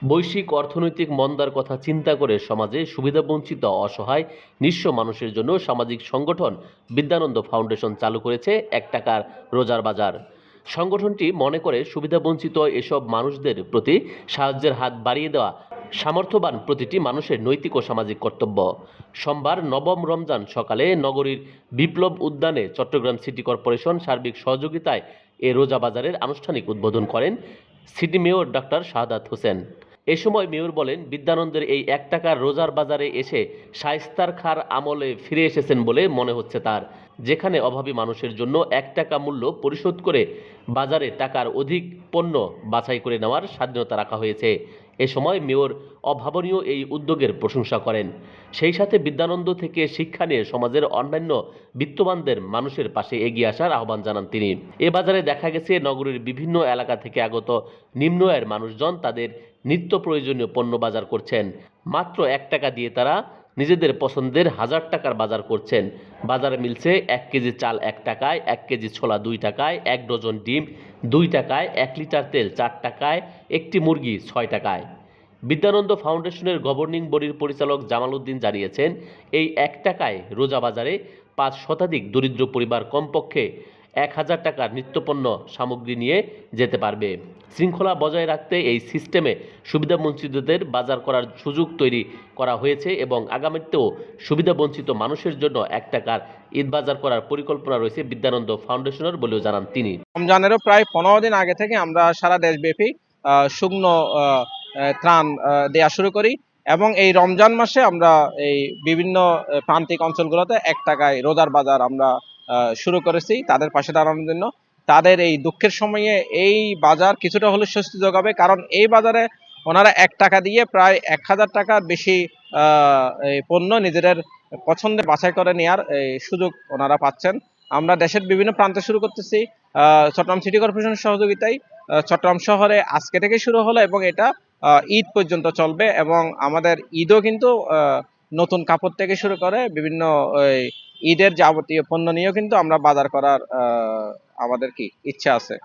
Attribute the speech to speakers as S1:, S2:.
S1: বৈশ্বিক অর্থনৈতিক মন্দার কথা চিন্তা করে সমাজে সুবিধাবঞ্চিত অসহায় নিঃস্ব মানুষের জন্য সামাজিক সংগঠন বিদ্যানন্দ ফাউন্ডেশন চালু করেছে ১ টাকার রোজার বাজার। সংগঠনটি মনে করে সুবিধাবঞ্চিত এসব মানুষদের প্রতি সাহায্যের হাত বাড়িয়ে দেওয়া সামর্থ্যবান প্রতিটি মানুষের নৈতিক ও সামাজিক কর্তব্য। সোমবার নবম রমজান সকালে নগরীর বিপ্লব উদ্যানে চট্টগ্রাম সিটি কর্পোরেশন সার্বিক সহযোগিতায় এ রোজা বাজারের আনুষ্ঠানিক উদ্বোধন করেন city mayor doctor Shahadat Hossain. এ সময় মেয়র বলেন, বিদ্যানন্দের এই ১ টাকার রোজার বাজারে এসে শায়েস্তার খাঁর আমলে ফিরে এসেছেন বলে মনে হচ্ছে তার, যেখানে অভাবী মানুষের জন্য ১ টাকা মূল্য পরিশোধ করে বাজারে টাকার অধিক পণ্য বাছাই করে নেওয়ার স্বাধীনতা রাখা হয়েছে। এ সময় মেয়র অভাবনীয় এই উদ্যোগের প্রশংসা করেন। সেই সাথে বিদ্যানন্দ থেকে শিক্ষা নিয়ে সমাজের অন্যান্য বিত্তবানদের মানুষের পাশে এগিয়ে আসার আহ্বান জানান তিনি। এ বাজারে দেখা গেছে নগরীর বিভিন্ন এলাকা থেকে আগত নিম্ন আয়ের মানুষজন তাদের নিত্য প্রয়োজনীয় পণ্য বাজার করছেন। মাত্র ১ টাকা দিয়ে তারা নিজেদের পছন্দের ১,০০০ টাকার বাজার করছেন। বাজারে মিলছে ১ কেজি চাল ১ টাকায়, ১ কেজি ছোলা ২ টাকায়, ১ ডজন ডিম ২ টাকায়, ১ লিটার তেল ৪ টাকায়, একটি মুরগি ৬ টাকায়। বিদ্যানন্দ ফাউন্ডেশনের গভর্নিং বডির পরিচালক জামাল উদ্দিন জানিয়েছেন, এই ১ টাকায় রোজা বাজারে ৫ শতাধিক দরিদ্র পরিবার কমপক্ষে ১,০০০ টাকার নিত্যপণ্য সামগ্রী নিয়ে যেতে পারবে। শৃঙ্খলা বজায় রাখতে এই সিস্টেমে সুবিধাবঞ্চিতদের বাজার করার সুযোগ তৈরি করা হয়েছে এবং আগামীতেও সুবিধাবঞ্চিত মানুষের জন্য ১ টাকার ঈদ বাজার করার পরিকল্পনা রয়েছে বিদ্যানন্দ ফাউন্ডেশনের বলেও জানান তিনি।
S2: রমজানেরও প্রায় ১৫ দিন আগে থেকে আমরা সারা দেশব্যাপী শুকনো ত্রাণ দেয়া শুরু করি এবং এই রমজান মাসে আমরা এই বিভিন্ন প্রান্তিক অঞ্চলগুলোতে ১ টাকায় রোজার বাজার আমরা শুরু করেছি তাদের পাশে দাঁড়ানোর জন্য। তাদের এই দুঃখের সময়ে এই বাজার কিছুটা হলে স্বস্তি যোগাবে, কারণ এই বাজারে ওনারা ১ টাকা দিয়ে প্রায় ১,০০০ টাকার বেশি এই পণ্য নিজেদের পছন্দের বাছাই করে নেওয়ার সুযোগ ওনারা পাচ্ছেন। আমরা দেশের বিভিন্ন প্রান্তে শুরু করতেছি চট্টগ্রাম সিটি কর্পোরেশনের সহযোগিতায়। চট্টগ্রাম শহরে আজকে থেকে শুরু হলো এবং এটা ঈদ পর্যন্ত চলবে এবং আমাদের ঈদও কিন্তু নতুন কাপড় থেকে শুরু করে বিভিন্ন ঈদের যাবতীয় পণ্য নিয়েও কিন্তু আমরা বাজার করার আমাদের কি ইচ্ছা আছে।